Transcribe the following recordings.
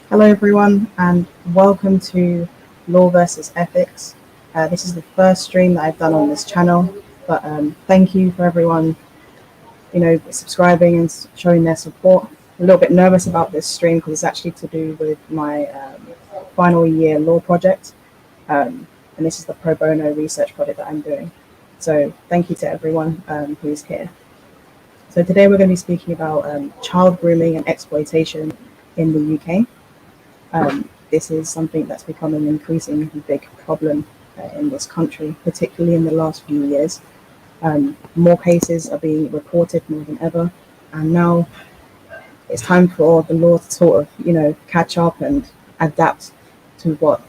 Hello, everyone, and welcome to Law versus Ethics. This is the first stream that I've done on this channel, but thank you for everyone, subscribing and showing their support. I'm a little bit nervous about this stream because it's actually to do with my final year law project, and this is the pro bono research project that I'm doing. So thank you to everyone who's here. So today we're going to be speaking about child grooming and exploitation in the UK. This is something that's become an increasingly big problem in this country, particularly in the last few years. More cases are being reported more than ever, and now it's time for the law to sort of, catch up and adapt to what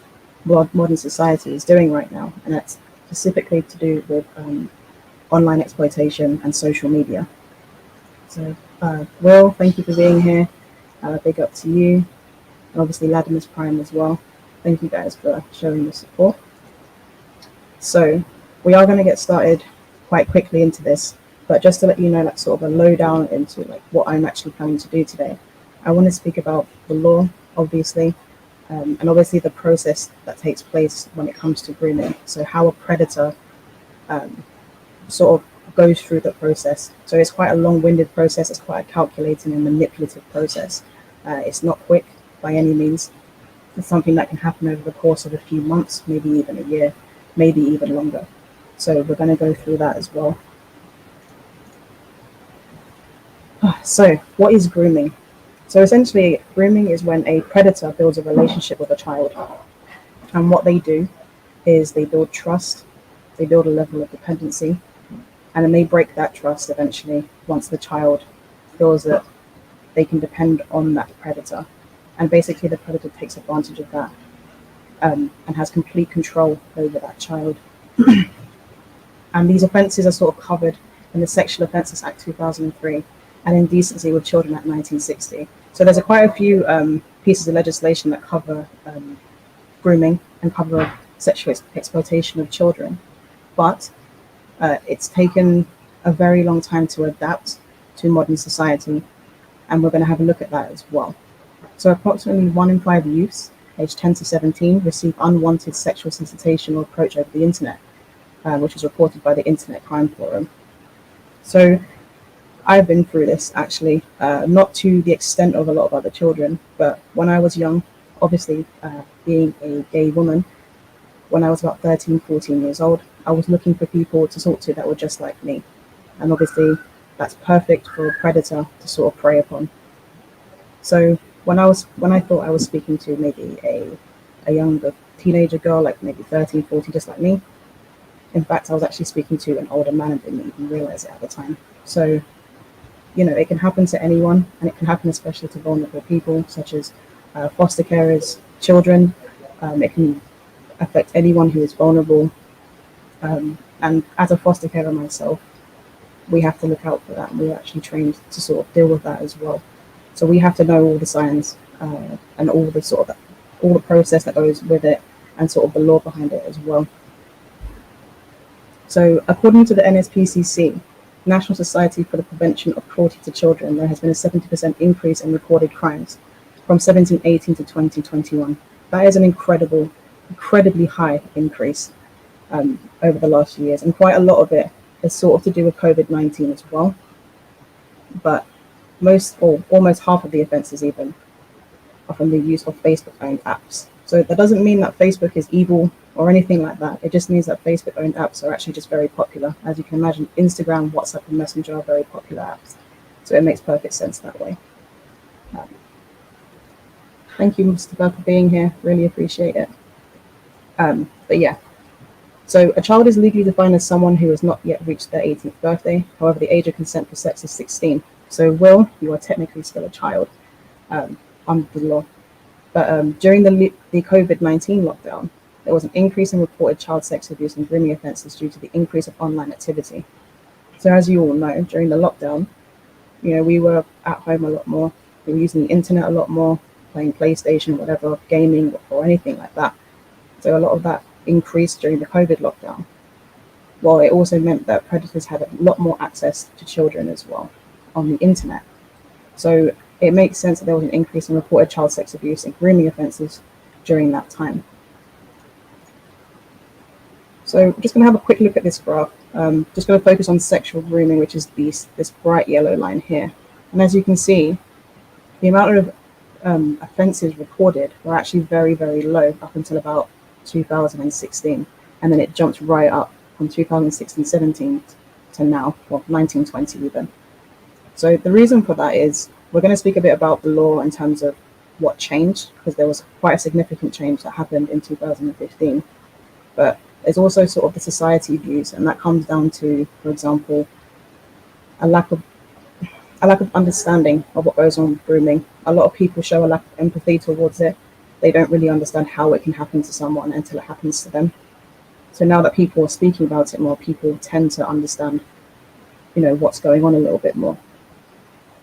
modern society is doing right now, and that's specifically to do with online exploitation and social media. So, Will, thank you for being here. Big up to you. And obviously Latimus Prime as well. Thank you guys for showing your support. So we are going to get started quite quickly into this, but just to let you know, like sort of a lowdown into like what I'm actually planning to do today. I want to speak about the law, obviously, and obviously the process that takes place when it comes to grooming. So how a predator sort of goes through the process. So it's quite a long-winded process. It's quite a calculating and manipulative process. It's not quick by any means. It's something that can happen over the course of a few months, maybe even a year, maybe even longer. So we're going to go through that as well. So what is grooming? So essentially, grooming is when a predator builds a relationship with a child. And what they do is they build trust, they build a level of dependency, and then they break that trust eventually once the child feels that they can depend on that predator. And basically the predator takes advantage of that and has complete control over that child. And these offences are sort of covered in the Sexual Offences Act 2003 and Indecency with Children Act 1960. So there's quite a few pieces of legislation that cover grooming and cover sexual exploitation of children. But it's taken a very long time to adapt to modern society, and we're going to have a look at that as well. So approximately 1 in 5 youths aged 10 to 17 receive unwanted sexual solicitation or approach over the internet, which was reported by the Internet Crime Forum. So I've been through this actually, not to the extent of a lot of other children, but when I was young, obviously being a gay woman, when I was about 13, 14 years old, I was looking for people to talk to that were just like me. And obviously that's perfect for a predator to sort of prey upon. So when I thought I was speaking to maybe a younger teenager girl, like maybe 13, 14, just like me, in fact, I was actually speaking to an older man and didn't even realize it at the time. So, it can happen to anyone, and it can happen especially to vulnerable people, such as foster carers, children. It can affect anyone who is vulnerable. And as a foster carer myself, we have to look out for that, and we're actually trained to sort of deal with that as well. So we have to know all the signs and all the process that goes with it, and sort of the law behind it as well. So according to the NSPCC, National Society for the Prevention of Cruelty to Children, there has been a 70% increase in recorded crimes from 1718 to 2021. That is an incredibly high increase over the last few years, and quite a lot of it is sort of to do with COVID-19 as well. But most or almost half of the offences even are from the use of Facebook-owned apps. So that doesn't mean that Facebook is evil or anything like that. It just means that Facebook-owned apps are actually just very popular. As you can imagine, Instagram, WhatsApp, and Messenger are very popular apps. So it makes perfect sense that way. Thank you, Mr. Bell, for being here. Really appreciate it. But yeah, so a child is legally defined as someone who has not yet reached their 18th birthday. However, the age of consent for sex is 16. So, Will, you are technically still a child under the law. But during the COVID-19 lockdown, there was an increase in reported child sex abuse and grooming offences due to the increase of online activity. So as you all know, during the lockdown, we were at home a lot more. We were using the internet a lot more, playing PlayStation, whatever, gaming, or anything like that. So a lot of that increased during the COVID lockdown. Well, it also meant that predators had a lot more access to children as well on the internet. So it makes sense that there was an increase in reported child sex abuse and grooming offences during that time. So I'm just going to have a quick look at this graph. Just going to focus on sexual grooming, which is this bright yellow line here. And as you can see, the amount of offences recorded were actually very, very low up until about 2016. And then it jumped right up from 2016-17 to now, well, 1920 even. So the reason for that is we're going to speak a bit about the law in terms of what changed, because there was quite a significant change that happened in 2015. But there's also sort of the society views, and that comes down to, for example, a lack of understanding of what goes on with grooming. A lot of people show a lack of empathy towards it. They don't really understand how it can happen to someone until it happens to them. So now that people are speaking about it more, people tend to understand, what's going on a little bit more.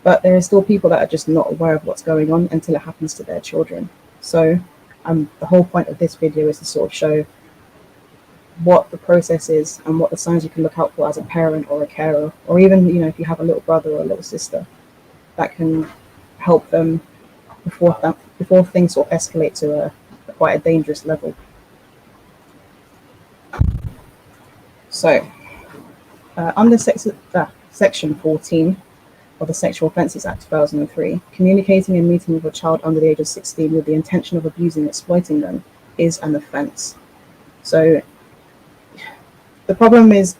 But there are still people that are just not aware of what's going on until it happens to their children. So the whole point of this video is to sort of show what the process is and what the signs you can look out for as a parent or a carer, or even, if you have a little brother or a little sister, that can help them before things sort of escalate to quite a dangerous level. So under Section 14 of the Sexual Offences Act 2003, communicating and meeting with a child under the age of 16 with the intention of abusing and exploiting them is an offence. So the problem is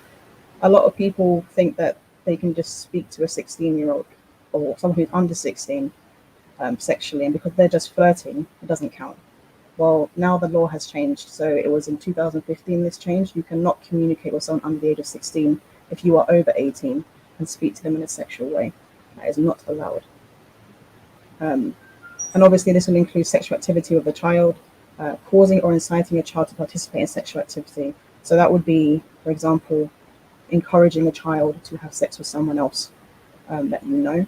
a lot of people think that they can just speak to a 16-year-old or someone who's under 16 sexually, and because they're just flirting, it doesn't count. Well, now the law has changed. So it was in 2015 this changed. You cannot communicate with someone under the age of 16 if you are over 18 and speak to them in a sexual way. That is not allowed. And obviously this will include sexual activity with a child, causing or inciting a child to participate in sexual activity. So that would be, for example, encouraging a child to have sex with someone else that you know,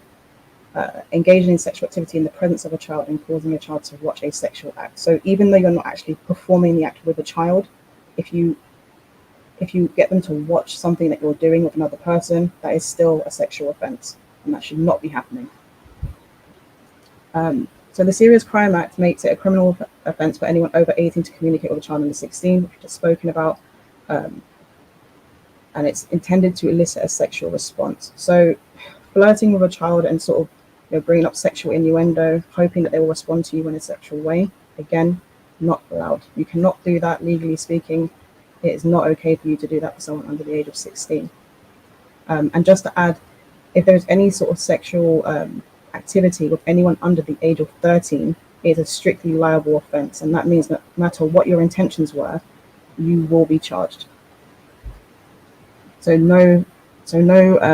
engaging in sexual activity in the presence of a child and causing a child to watch a sexual act. So even though you're not actually performing the act with a child, if you get them to watch something that you're doing with another person, that is still a sexual offence, and that should not be happening. So the Serious Crime Act makes it a criminal offence for anyone over 18 to communicate with a child under 16, which we've just spoken about, and it's intended to elicit a sexual response. So flirting with a child and sort of bringing up sexual innuendo, hoping that they will respond to you in a sexual way, again, not allowed. You cannot do that, legally speaking. It is not okay for you to do that for someone under the age of 16. And just to add, if there's any sort of sexual activity with anyone under the age of 13, it is a strictly liable offence, and that means that no matter what your intentions were, you will be charged. So no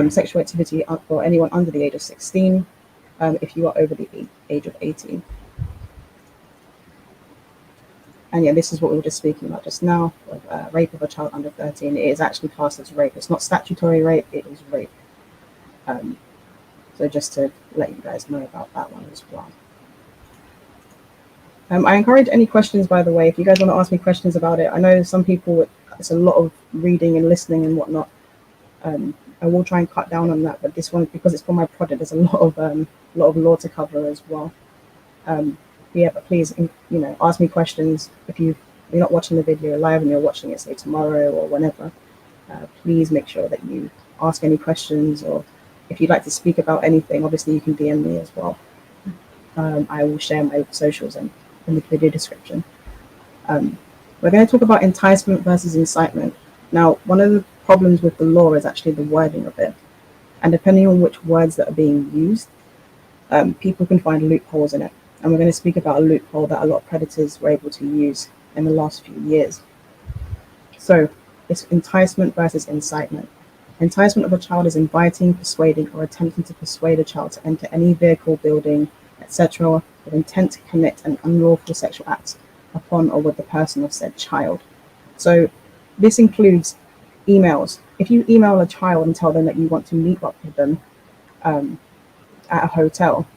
sexual activity for anyone under the age of 16 if you are over the age of 18. And yeah, this is what we were just speaking about just now, with rape of a child under 13. It is actually classed as rape. It's not statutory rape, it is rape. So just to let you guys know about that one as well. I encourage any questions, by the way, if you guys want to ask me questions about it. I know some people, it's a lot of reading and listening and whatnot. I will try and cut down on that, but this one, because it's for my project, there's a lot of law to cover as well. Yeah, but please, ask me questions. If you're not watching the video live and you're watching it, say tomorrow or whenever, please make sure that you ask any questions, or if you'd like to speak about anything, obviously you can DM me as well. I will share my socials in the video description. We're going to talk about enticement versus incitement. Now, one of the problems with the law is actually the wording of it. And depending on which words that are being used, people can find loopholes in it. And we're going to speak about a loophole that a lot of predators were able to use in the last few years. So it's enticement versus incitement. Enticement of a child is inviting, persuading, or attempting to persuade a child to enter any vehicle, building, etc., with intent to commit an unlawful sexual act upon or with the person of said child. So this includes emails. If you email a child and tell them that you want to meet up with them at a hotel,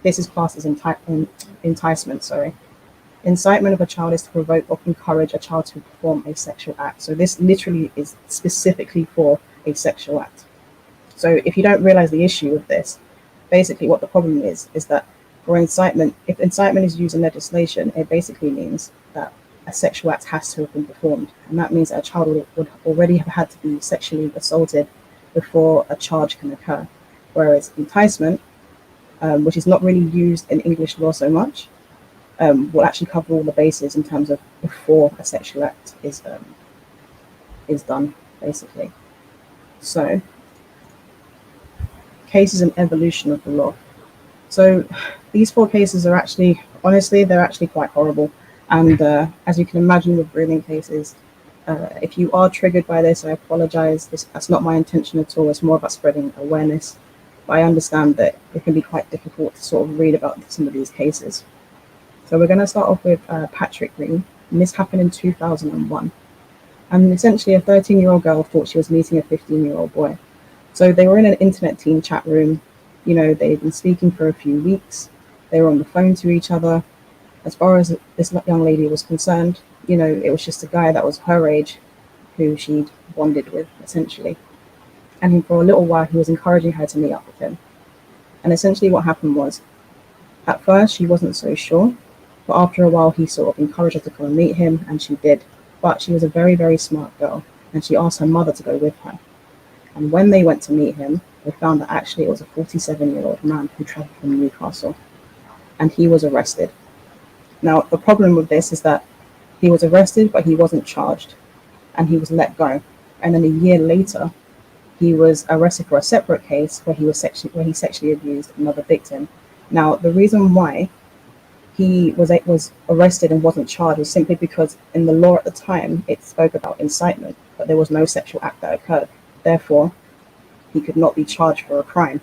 this is classed as enticement. Incitement of a child is to provoke or encourage a child to perform a sexual act. So this literally is specifically for a sexual act. So if you don't realize the issue with this, basically what the problem is that for incitement, if incitement is used in legislation, it basically means that a sexual act has to have been performed, and that means that a child would already have had to be sexually assaulted before a charge can occur. Whereas enticement, which is not really used in English law so much, will actually cover all the bases in terms of before a sexual act is done, basically. So, cases and evolution of the law. So, these 4 cases are actually, honestly, they're actually quite horrible. And as you can imagine with grooming cases, if you are triggered by this, I apologize. That's not my intention at all. It's more about spreading awareness. But I understand that it can be quite difficult to sort of read about some of these cases. So we're going to start off with Patrick Green, and this happened in 2001. And essentially, a 13-year-old girl thought she was meeting a 15-year-old boy. So they were in an internet teen chat room. You know, they'd been speaking for a few weeks. They were on the phone to each other. As far as this young lady was concerned, you know, it was just a guy that was her age who she'd bonded with, essentially. And for a little while, he was encouraging her to meet up with him. And essentially what happened was, at first, she wasn't so sure, but after a while, he sort of encouraged her to come and meet him, and she did. But she was a very, very smart girl, and she asked her mother to go with her. And when they went to meet him, they found that actually it was a 47-year-old man who traveled from Newcastle, and he was arrested. Now, the problem with this is that he was arrested, but he wasn't charged, and he was let go. And then a year later, he was arrested for a separate case where he sexually abused another victim. Now, the reason why he was arrested and wasn't charged was simply because in the law at the time, it spoke about incitement, but there was no sexual act that occurred. Therefore, he could not be charged for a crime.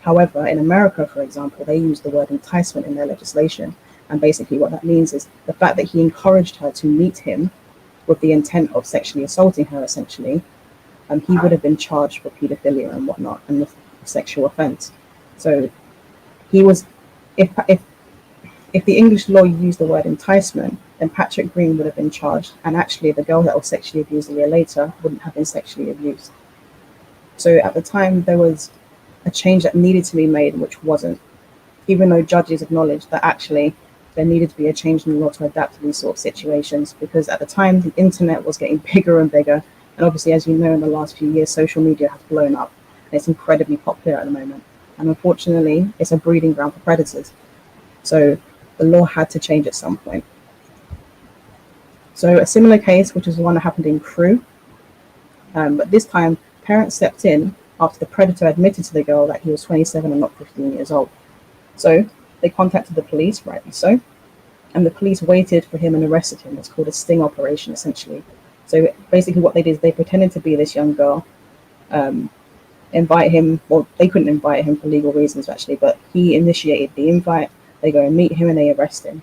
However, in America, for example, they use the word enticement in their legislation. And basically what that means is the fact that he encouraged her to meet him with the intent of sexually assaulting her, essentially, he would have been charged for paedophilia and whatnot and the sexual offense. So he was, if the English law used the word enticement, then Patrick Green would have been charged, and actually the girl that was sexually abused a year later wouldn't have been sexually abused. So at the time, there was a change that needed to be made, which wasn't, even though judges acknowledged that actually there needed to be a change in the law to adapt to these sort of situations, because at the time, the internet was getting bigger and bigger. And obviously, as you know, in the last few years, social media has blown up, and it's incredibly popular at the moment. And unfortunately, it's a breeding ground for predators. So the law had to change at some point. So a similar case, which was the one that happened in Crewe, but this time, parents stepped in after the predator admitted to the girl that he was 27 and not 15 years old. So they contacted the police, rightly so, and the police waited for him and arrested him. It's called a sting operation, essentially. So basically what they did is they pretended to be this young girl, invite him, well, they couldn't invite him for legal reasons, actually, but he initiated the invite. They go and meet him and they arrest him.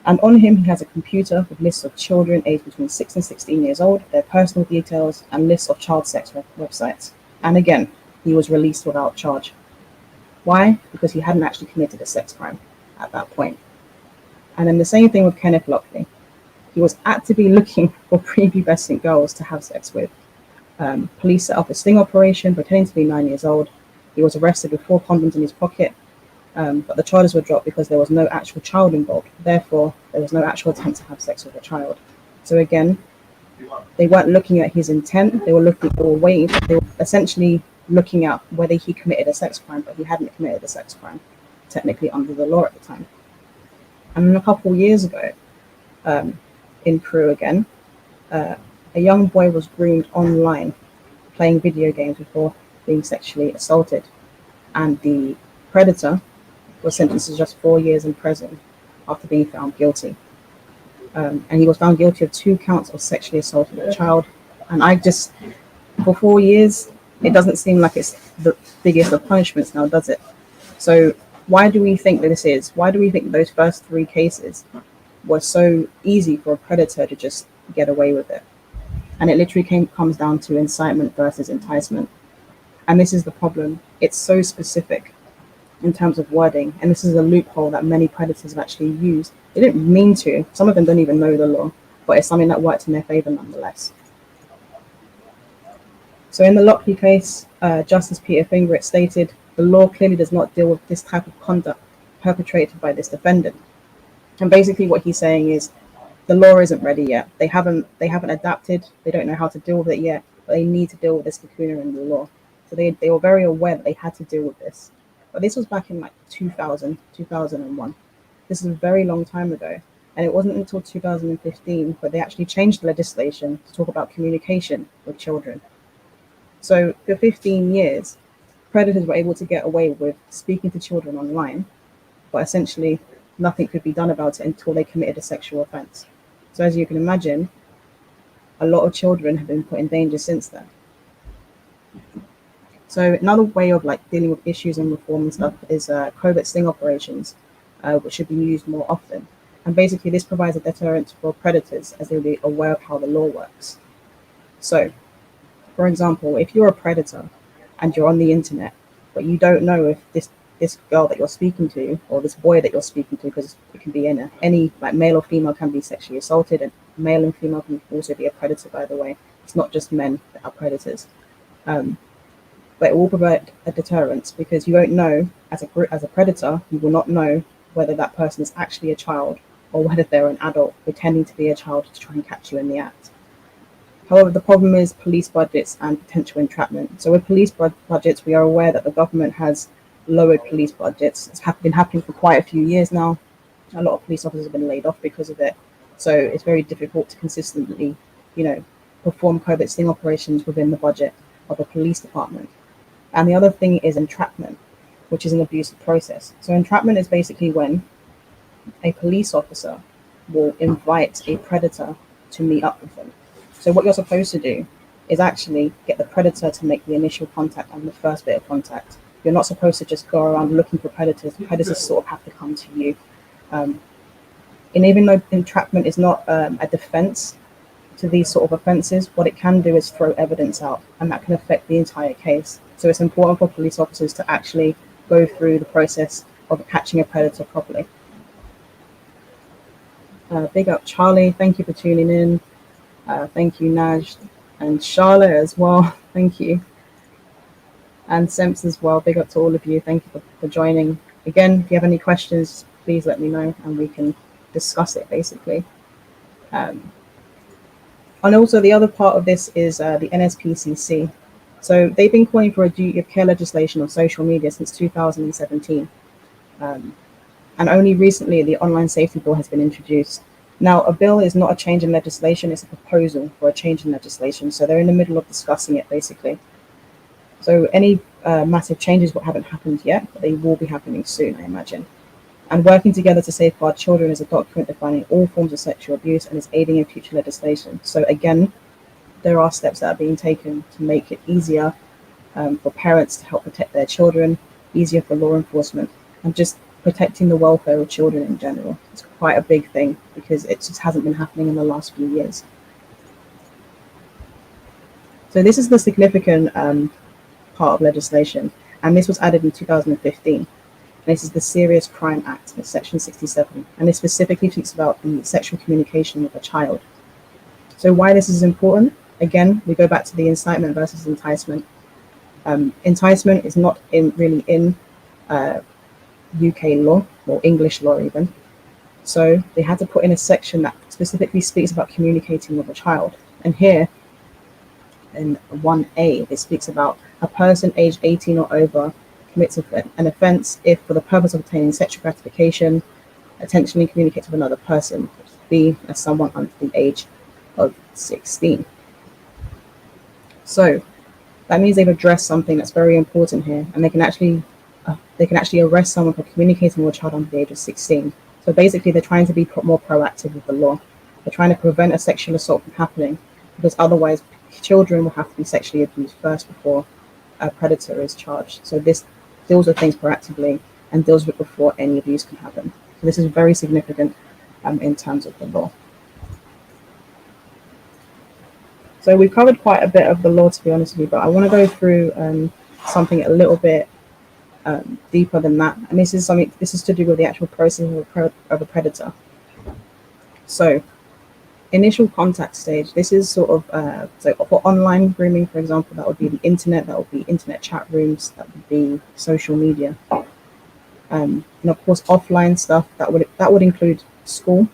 And on him, he has a computer with lists of children aged between 6 and 16 years old, their personal details, and lists of child sex websites. And again, he was released without charge. Why? Because he hadn't actually committed a sex crime at that point. And then the same thing with Kenneth Lockley. He was actively looking for prepubescent girls to have sex with. Police set up a sting operation pretending to be 9 years old. He was arrested with 4 condoms in his pocket, but the charges were dropped because there was no actual child involved. Therefore, there was no actual attempt to have sex with a child. So again, they weren't looking at his intent. They were essentially looking at whether he committed a sex crime, but he hadn't committed a sex crime, technically under the law at the time. And then a couple of years ago, in Crewe again, a young boy was groomed online, playing video games before being sexually assaulted. And the predator was sentenced to just 4 years in prison after being found guilty. And he was found guilty of 2 counts of sexually assaulting a child. And for 4 years, it doesn't seem like it's the biggest of punishments now, does it? So why do we think that this is? Why do we think those first 3 cases were so easy for a predator to just get away with it? And it literally comes down to incitement versus enticement. And this is the problem. It's so specific in terms of wording. And this is a loophole that many predators have actually used. They didn't mean to. Some of them don't even know the law, but it's something that worked in their favor nonetheless. So in the Lockley case, Justice Peter Fingret stated, the law clearly does not deal with this type of conduct perpetrated by this defendant. And basically what he's saying is the law isn't ready yet. They haven't adapted. They don't know how to deal with it yet, but they need to deal with this lacuna in the law. So they were very aware that they had to deal with this. But this was back in like 2000, 2001. This is a very long time ago. And it wasn't until 2015 where they actually changed the legislation to talk about communication with children. So for 15 years, predators were able to get away with speaking to children online, but essentially nothing could be done about it until they committed a sexual offense. So as you can imagine, a lot of children have been put in danger since then. So another way of like dealing with issues and reform and stuff is covert sting operations, which should be used more often. And basically this provides a deterrent for predators as they'll be aware of how the law works. So, for example, if you're a predator and you're on the internet, but you don't know if this girl that you're speaking to or this boy that you're speaking to, because it can be any like male or female can be sexually assaulted, and male and female can also be a predator, by the way. It's not just men that are predators. But it will provide a deterrence because you won't know, as a predator, you will not know whether that person is actually a child or whether they're an adult pretending to be a child to try and catch you in the act. However, the problem is police budgets and potential entrapment. So with police budgets, we are aware that the government has lowered police budgets. It's been happening for quite a few years now. A lot of police officers have been laid off because of it. So it's very difficult to consistently, perform covert sting operations within the budget of a police department. And the other thing is entrapment, which is an abusive process. So entrapment is basically when a police officer will invite a predator to meet up with them. So what you're supposed to do is actually get the predator to make the initial contact and the first bit of contact. You're not supposed to just go around looking for predators. Predators sort of have to come to you. And even though entrapment is not a defense to these sort of offenses, what it can do is throw evidence out, and that can affect the entire case. So it's important for police officers to actually go through the process of catching a predator properly. Big up Charlie, thank you for tuning in. Thank you Naj, and Charlotte as well, thank you. And Semps as well, big up to all of you, thank you for joining. Again, if you have any questions, please let me know and we can discuss it basically. And also the other part of this is the NSPCC. So they've been calling for a duty of care legislation on social media since 2017. And only recently the online safety bill has been introduced. Now, a bill is not a change in legislation, it's a proposal for a change in legislation. So they're in the middle of discussing it basically. So any massive changes haven't happened yet, but they will be happening soon, I imagine. And working together to safeguard children is a document defining all forms of sexual abuse and is aiding in future legislation. So again, there are steps that are being taken to make it easier for parents to help protect their children, easier for law enforcement, and just protecting the welfare of children in general. It's quite a big thing because it just hasn't been happening in the last few years. So this is the significant part of legislation, and this was added in 2015. And this is the Serious Crime Act, it's section 67, and it specifically speaks about the sexual communication with a child. So why this is important? Again, we go back to the incitement versus enticement. Enticement is not really in UK law or English law even. So they had to put in a section that specifically speaks about communicating with a child. And here in 1A, it speaks about a person aged 18 or over commits an offence if, for the purpose of obtaining sexual gratification, intentionally communicates with another person, which would be as someone under the age of 16. So that means they've addressed something that's very important here, and they can actually arrest someone for communicating with a child under the age of 16. So basically, they're trying to be more proactive with the law. They're trying to prevent a sexual assault from happening, because otherwise, children will have to be sexually abused first before a predator is charged. So this deals with things proactively and deals with before any abuse can happen. So this is very significant in terms of the law. So we've covered quite a bit of the law, to be honest with you, but I want to go through something a little bit deeper than that. And this is to do with the actual process of a predator. So Initial contact stage. This is sort of so for online grooming, for example, that would be the internet, that would be internet chat rooms, that would be social media, and of course offline stuff. That would include school.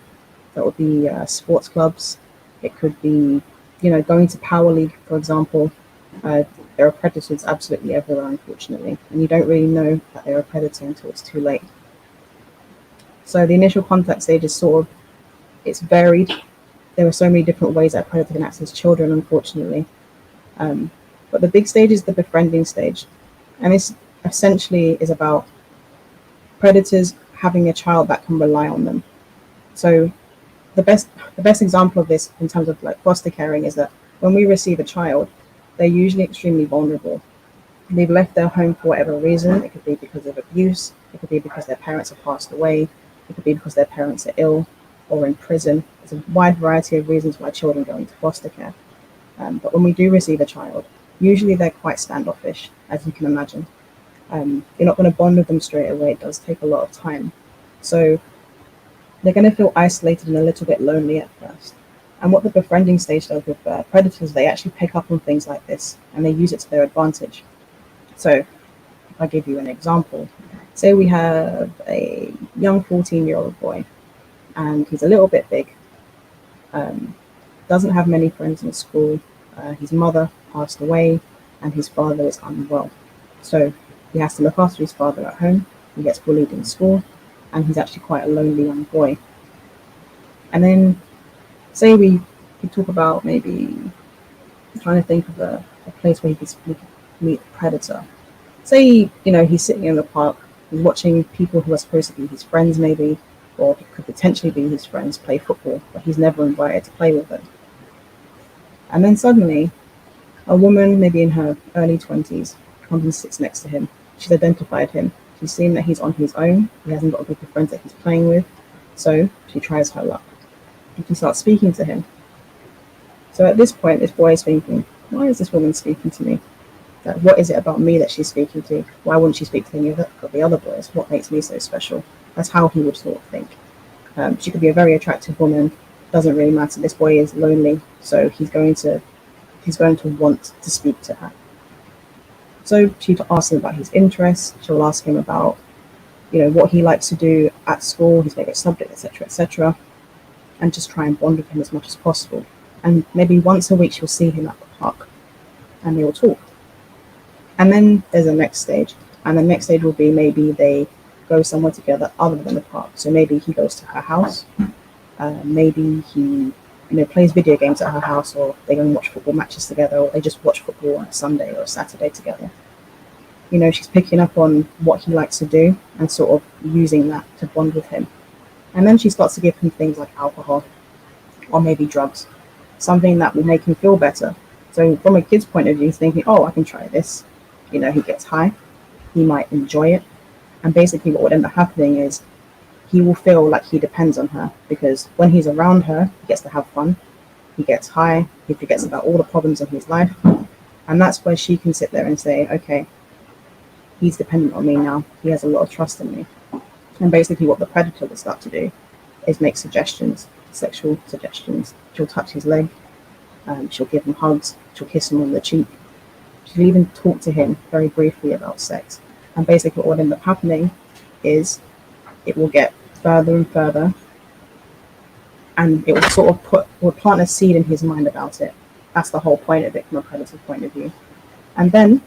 That would be sports clubs. It could be, going to Power League, for example. Uh, there are predators absolutely everywhere, unfortunately, and you don't really know that they're a predator until it's too late. So the initial contact stage is sort of, it's varied. There are so many different ways that a predator can access children, unfortunately. Um, but the big stage is the befriending stage, and this essentially is about predators having a child that can rely on them. So the best example of this in terms of like foster caring is that when we receive a child, they're usually extremely vulnerable. They've left their home for whatever reason. It could be because of abuse. It could be because their parents have passed away. It could be because their parents are ill or in prison. There's a wide variety of reasons why children go into foster care. But when we do receive a child, usually they're quite standoffish, as you can imagine. You're not going to bond with them straight away. It does take a lot of time. So they're going to feel isolated and a little bit lonely at first. And what the befriending stage does with predators, they actually pick up on things like this and they use it to their advantage. So if I give you an example, say we have a young 14-year-old boy and he's a little bit big, doesn't have many friends in school, his mother passed away, and his father is unwell. So he has to look after his father at home, he gets bullied in school, and he's actually quite a lonely young boy. And then, say we could talk about maybe trying to think of a place where he could meet a predator. Say, he's sitting in the park, he's watching people who are supposed to be his friends, maybe, or could potentially be his friends, play football, but he's never invited to play with them. And then suddenly, a woman, maybe in her early 20s, comes and sits next to him. She's identified him. She's seen that he's on his own. He hasn't got a group of friends that he's playing with. So she tries her luck. And she starts speaking to him. So at this point, this boy is thinking, why is this woman speaking to me? Like, what is it about me that she's speaking to? Why wouldn't she speak to the other boys? What makes me so special? That's how he would sort of think. She could be a very attractive woman. Doesn't really matter. This boy is lonely, so he's going to want to speak to her. So she asks him about his interests. She'll ask him about, what he likes to do at school, his favorite subject, etc., and just try and bond with him as much as possible. And maybe once a week she'll see him at the park, and they will talk. And then there's a next stage, and the next stage will be maybe they go somewhere together other than the park. So maybe he goes to her house, maybe he plays video games at her house, or they go and watch football matches together, or they just watch football on a Sunday or a Saturday together. She's picking up on what he likes to do and sort of using that to bond with him. And then she starts to give him things like alcohol or maybe drugs, something that will make him feel better. So from a kid's point of view, he's thinking, oh, I can try this. He gets high, he might enjoy it. And basically what would end up happening is he will feel like he depends on her, because when he's around her, he gets to have fun, he gets high, he forgets about all the problems in his life. And that's where she can sit there and say, okay, he's dependent on me now, he has a lot of trust in me. And basically what the predator will start to do is make suggestions, sexual suggestions. She'll touch his leg, she'll give him hugs, she'll kiss him on the cheek, she'll even talk to him very briefly about sex. And basically what will end up happening is it will get further and further, and it will sort of plant a seed in his mind about it. That's the whole point of it from a predator's point of view. And then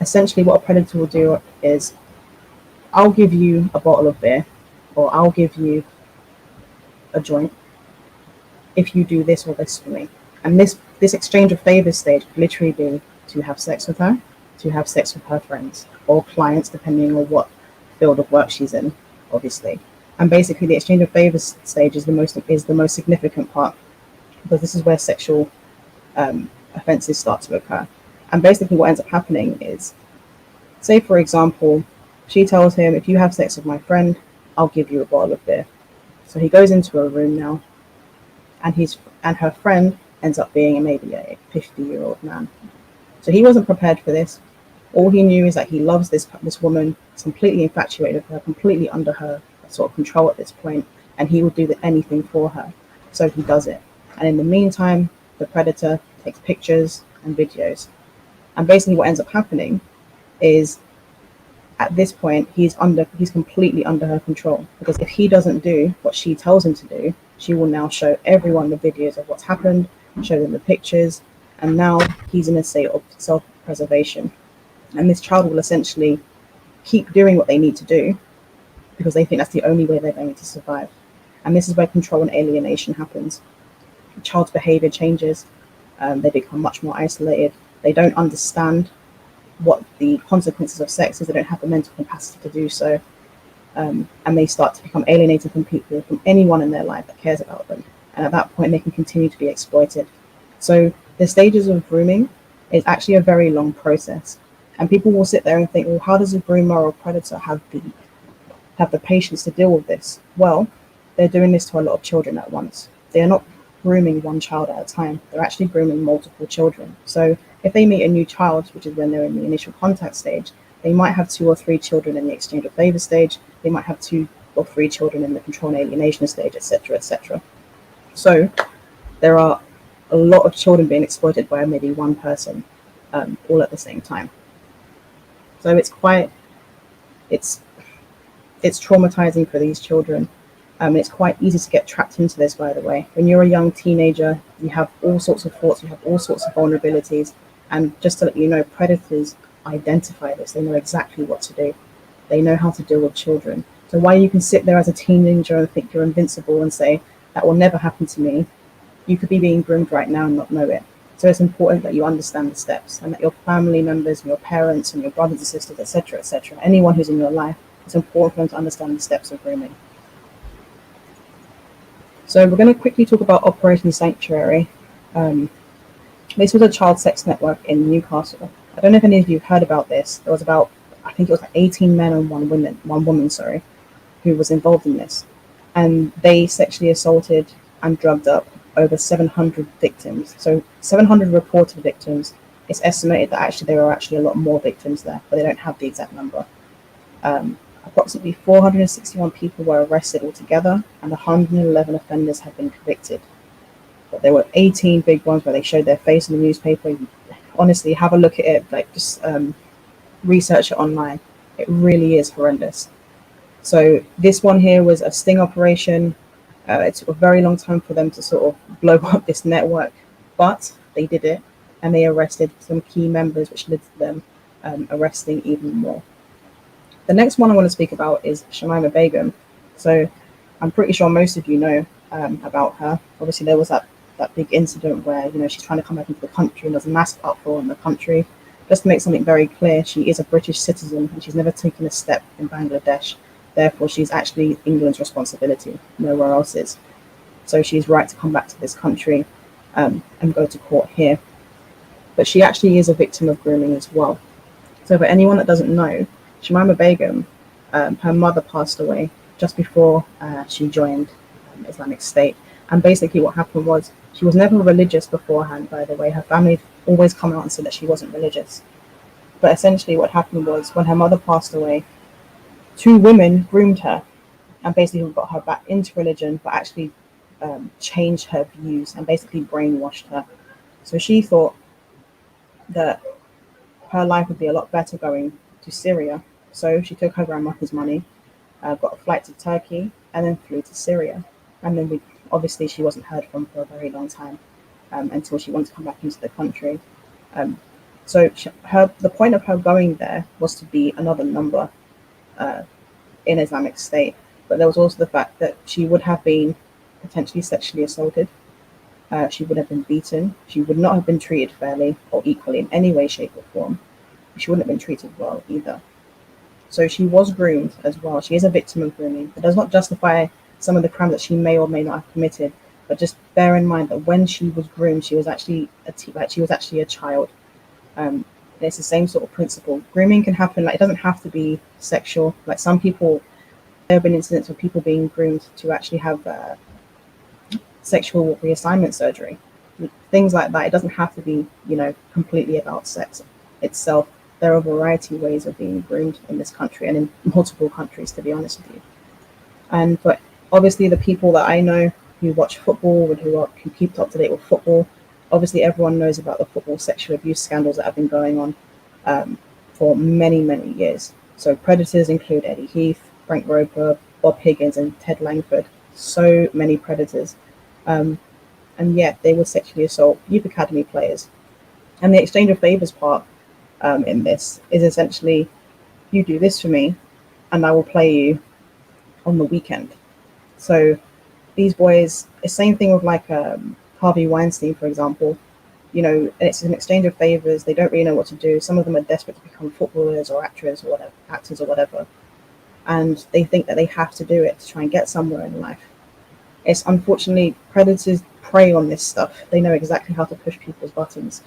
essentially what a predator will do is, I'll give you a bottle of beer, or I'll give you a joint if you do this or this for me. And this exchange of favors stage could literally be to have sex with her, to have sex with her friends or clients, depending on what field of work she's in, obviously. And basically the exchange of favors stage is the most significant part, because this is where sexual offenses start to occur. And basically what ends up happening is, say for example, she tells him, if you have sex with my friend, I'll give you a bottle of beer. So he goes into a room now, and her friend ends up being maybe a 50-year-old man. So he wasn't prepared for this. All he knew is that he loves this woman, is completely infatuated with her, completely under her sort of control at this point, and he will do anything for her. so he does it. And in the meantime, the predator takes pictures and videos. And basically what ends up happening is, at this point, he's completely under her control, because if he doesn't do what she tells him to do, she will now show everyone the videos of what's happened, show them the pictures, and now he's in a state of self-preservation. And this child will essentially keep doing what they need to do because they think that's the only way they're going to survive. And this is where control and alienation happens. The child's behavior changes. They become much more isolated. They don't understand what the consequences of sex is. They don't have the mental capacity to do so. And they start to become alienated from people, from anyone in their life that cares about them. And at that point, they can continue to be exploited. So the stages of grooming is actually a very long process. And people will sit there and think, well, how does a groomer or predator have the patience to deal with this? Well, they're doing this to a lot of children at once. They are not grooming one child at a time. They're actually grooming multiple children. So if they meet a new child, which is when they're in the initial contact stage, they might have 2 or 3 children in the exchange of favor stage. They might have 2 or 3 children in the control and alienation stage, etc., etc. So there are a lot of children being exploited by maybe one person, all at the same time. So it's traumatizing for these children. It's quite easy to get trapped into this, by the way. When you're a young teenager, you have all sorts of thoughts, you have all sorts of vulnerabilities. And just to let you know, predators identify this. They know exactly what to do. They know how to deal with children. So while you can sit there as a teenager and think you're invincible and say, that will never happen to me, you could be being groomed right now and not know it. So it's important that you understand the steps, and that your family members and your parents and your brothers and sisters, etc., anyone who's in your life, it's important for them to understand the steps of grooming. So we're going to quickly talk about Operation Sanctuary. This was a child sex network in Newcastle. I don't know if any of you have heard about this. There was about, I think it was like 18 men and one woman, who was involved in this. And they sexually assaulted and drugged up over 700 victims. So 700 reported victims. It's estimated that actually there are actually a lot more victims there, but they don't have the exact number. Approximately 461 people were arrested altogether, and 111 offenders have been convicted. But there were 18 big ones where they showed their face in the newspaper. Honestly, have a look at it, like just research it online. It really is horrendous. So this one here was a sting operation. It took a very long time for them to sort of blow up this network, but they did it, and they arrested some key members, which led to them arresting even more. The next one I want to speak about is Shamima Begum. So I'm pretty sure most of you know about her. Obviously, there was that big incident where, she's trying to come back into the country, and there's a massive uproar in the country. Just to make something very clear, she is a British citizen, and she's never taken a step in Bangladesh. Therefore, she's actually England's responsibility, nowhere else's. So she's right to come back to this country and go to court here. But she actually is a victim of grooming as well. So for anyone that doesn't know, Shamima Begum, her mother passed away just before she joined Islamic State. And basically what happened was, she was never religious beforehand, by the way. Her family always come out and said that she wasn't religious. But essentially what happened was, when her mother passed away, 2 women groomed her and basically got her back into religion, but actually changed her views and basically brainwashed her. So she thought that her life would be a lot better going to Syria. So she took her grandmother's money, got a flight to Turkey, and then flew to Syria. And then obviously she wasn't heard from for a very long time until she wanted to come back into the country. So the point of her going there was to be another number in Islamic State, but there was also the fact that she would have been potentially sexually assaulted. She would have been beaten. She would not have been treated fairly or equally in any way, shape, or form. She wouldn't have been treated well either. So she was groomed as well. She is a victim of grooming. It does not justify some of the crimes that she may or may not have committed, but just bear in mind that when she was groomed, she was actually a child. It's the same sort of principle. Grooming can happen, it doesn't have to be sexual. Like some people, there have been incidents of people being groomed to actually have sexual reassignment surgery, things like that. It doesn't have to be, completely about sex itself. There are a variety of ways of being groomed in this country and in multiple countries, to be honest with you. And but obviously the people that I know who watch football and who keep up to date with football. Obviously, everyone knows about the football sexual abuse scandals that have been going on for many, many years. So predators include Eddie Heath, Frank Roper, Bob Higgins, and Ted Langford. So many predators. And yet they would sexually assault youth academy players. And the exchange of favors part in this is essentially, you do this for me, and I will play you on the weekend. So these boys, the same thing with like Harvey Weinstein, for example. It's an exchange of favors. They don't really know what to do. Some of them are desperate to become footballers or actors or whatever, and they think that they have to do it to try and get somewhere in life. It's unfortunately predators prey on this stuff. They know exactly how to push people's buttons.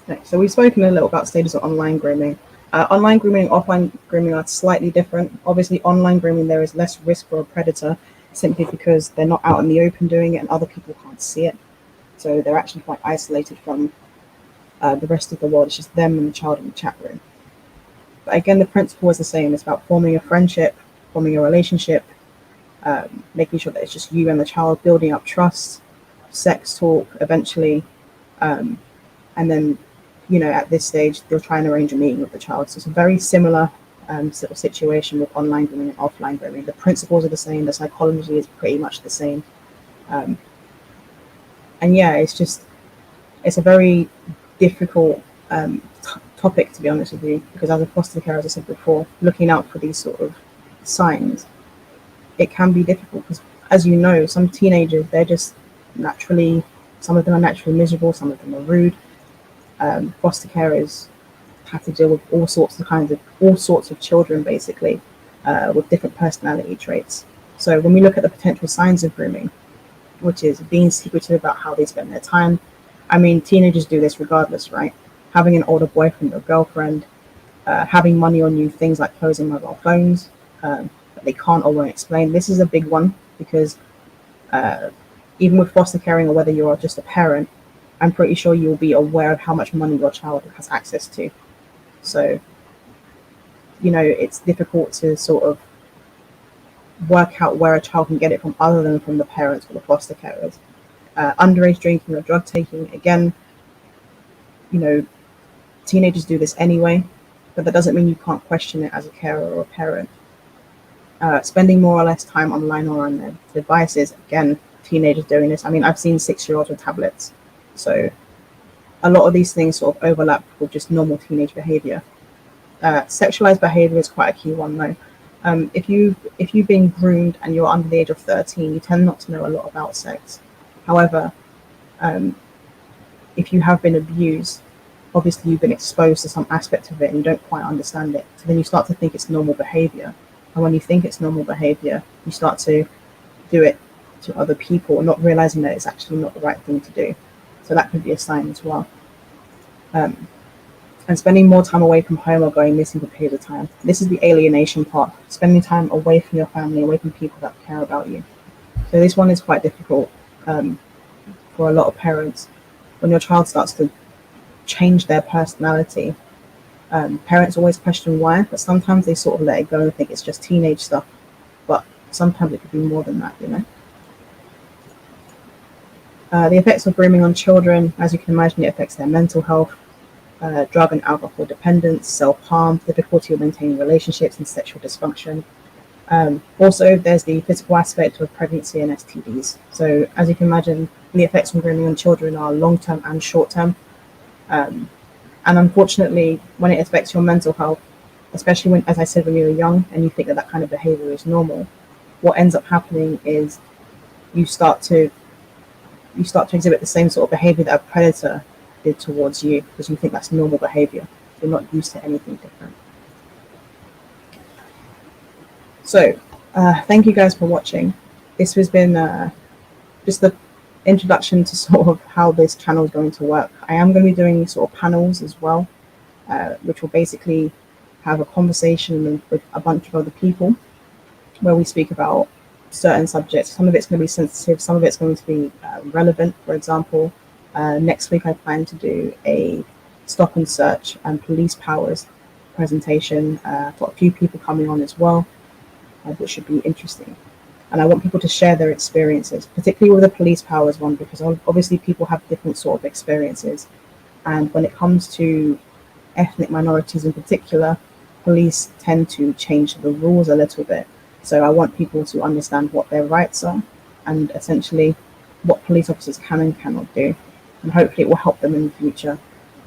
Okay, so we've spoken a little about stages of online grooming. Online grooming and offline grooming are slightly different. Obviously, online grooming, there is less risk for a predator simply because they're not out in the open doing it and other people can't see it. So they're actually quite isolated from the rest of the world. It's just them and the child in the chat room. But again, the principle is the same. It's about forming a friendship, forming a relationship, making sure that it's just you and the child, building up trust, sex talk eventually, and then at this stage they'll try and arrange a meeting with the child. So it's a very similar sort of situation with online grooming and offline grooming. The principles are the same, the psychology is pretty much the same, and yeah, it's a very difficult topic, to be honest with you, because as a foster care, as I said before, looking out for these sort of signs, it can be difficult because, as you know, some teenagers, they're just naturally, some of them are naturally miserable, some of them are rude. Foster carers have to deal with all sorts of children, basically, with different personality traits. So when we look at the potential signs of grooming, which is being secretive about how they spend their time, I mean, teenagers do this regardless, right? Having an older boyfriend or girlfriend, having money on you, things like clothes and mobile phones, that they can't or won't explain. This is a big one because even with foster caring or whether you're just a parent, I'm pretty sure you'll be aware of how much money your child has access to. So, it's difficult to sort of work out where a child can get it from other than from the parents or the foster carers. Underage drinking or drug taking, again, teenagers do this anyway, but that doesn't mean you can't question it as a carer or a parent. Spending more or less time online or on their devices, again, teenagers doing this. I mean, I've seen 6-year-olds with tablets. So a lot of these things sort of overlap with just normal teenage behavior. Sexualized behavior is quite a key one, though. If you've been groomed and you're under the age of 13, you tend not to know a lot about sex. However, if you have been abused, obviously you've been exposed to some aspect of it and you don't quite understand it. So then you start to think it's normal behavior. And when you think it's normal behavior, you start to do it to other people, not realizing that it's actually not the right thing to do. So that could be a sign as well. And spending more time away from home or going missing for periods of time. This is the alienation part, spending time away from your family, away from people that care about you. So this one is quite difficult for a lot of parents. When your child starts to change their personality, parents always question why, but sometimes they sort of let it go and think it's just teenage stuff. But sometimes it could be more than that, The effects of grooming on children, as you can imagine, it affects their mental health, drug and alcohol dependence, self-harm, difficulty of maintaining relationships, and sexual dysfunction. Also, there's the physical aspect of pregnancy and STDs. So, as you can imagine, the effects from grooming on children are long-term and short-term. And unfortunately, when it affects your mental health, especially when, as I said, when you're young and you think that kind of behavior is normal, what ends up happening is you start to exhibit the same sort of behavior that a predator did towards you because you think that's normal behavior. You're not used to anything different. So, thank you guys for watching. This has been just the introduction to sort of how this channel is going to work. I am going to be doing sort of panels as well, which will basically have a conversation with a bunch of other people where we speak about certain subjects. Some of it's going to be sensitive, some of it's going to be relevant. For example, next week I plan to do a stop and search and police powers presentation. I've got a few people coming on as well. which should be interesting. And I want people to share their experiences, particularly with the police powers one, because obviously people have different sort of experiences. And when it comes to ethnic minorities in particular, police tend to change the rules a little bit. So I want people to understand what their rights are and essentially what police officers can and cannot do. And hopefully it will help them in the future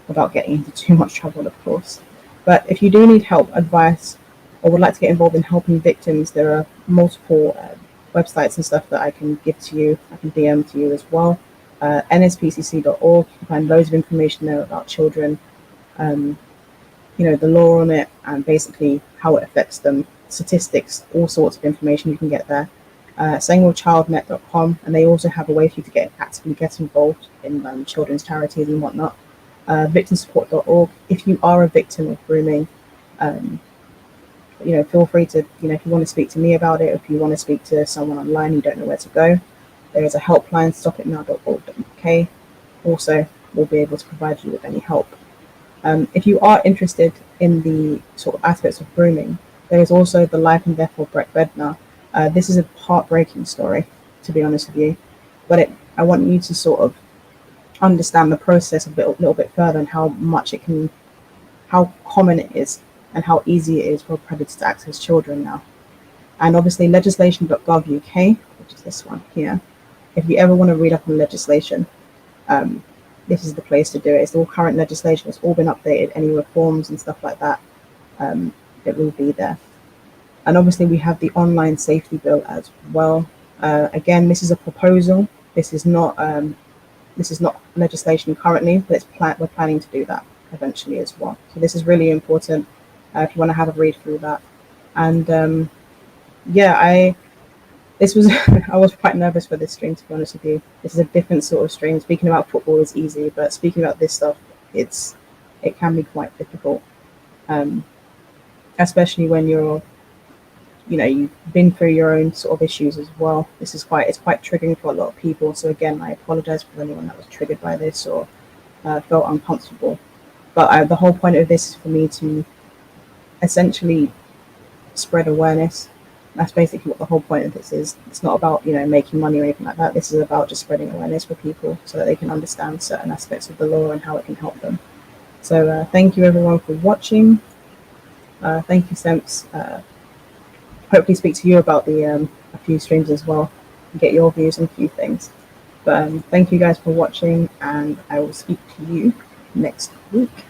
without getting into too much trouble, of course. But if you do need help, advice, or would like to get involved in helping victims, there are multiple websites and stuff that I can give to you. I can DM to you as well. nspcc.org, you can find loads of information there about children, the law on it, and basically how it affects them, statistics, all sorts of information you can get there. SamuelChildNet.com, and they also have a way for you to actively get involved in children's charities and whatnot. Victimsupport.org. If you are a victim of grooming, feel free to, if you want to speak to me about it, if you want to speak to someone online, you don't know where to go, there is a helpline, stopitnow.org.uk. Also, we'll be able to provide you with any help. If you are interested in the sort of aspects of grooming, there is also The Life and Death of Breck Bednar. This is a heartbreaking story, to be honest with you, but I want you to sort of understand the process a little bit further and how common it is and how easy it is for a predator to access children now. And obviously legislation.gov.uk, which is this one here. If you ever want to read up on legislation, this is the place to do it. It's all current legislation. It's all been updated. Any reforms and stuff like that, it will be there. And obviously we have the online safety bill as well. Again, this is a proposal. This is not legislation currently, but we're planning to do that eventually as well. So this is really important if you want to have a read through that. And I was quite nervous for this stream, to be honest with you. This is a different sort of stream. Speaking about football is easy, but speaking about this stuff, it can be quite difficult, especially when you've been through your own sort of issues as well. It's quite triggering for a lot of people. So again, I apologize for anyone that was triggered by this or felt uncomfortable. But the whole point of this is for me to essentially spread awareness. That's basically what the whole point of this is. It's not about making money or anything like that. This is about just spreading awareness for people so that they can understand certain aspects of the law and how it can help them. So thank you everyone for watching. Thank you, Semps. Hopefully speak to you about a few streams as well and get your views on a few things. But thank you guys for watching, and I will speak to you next week.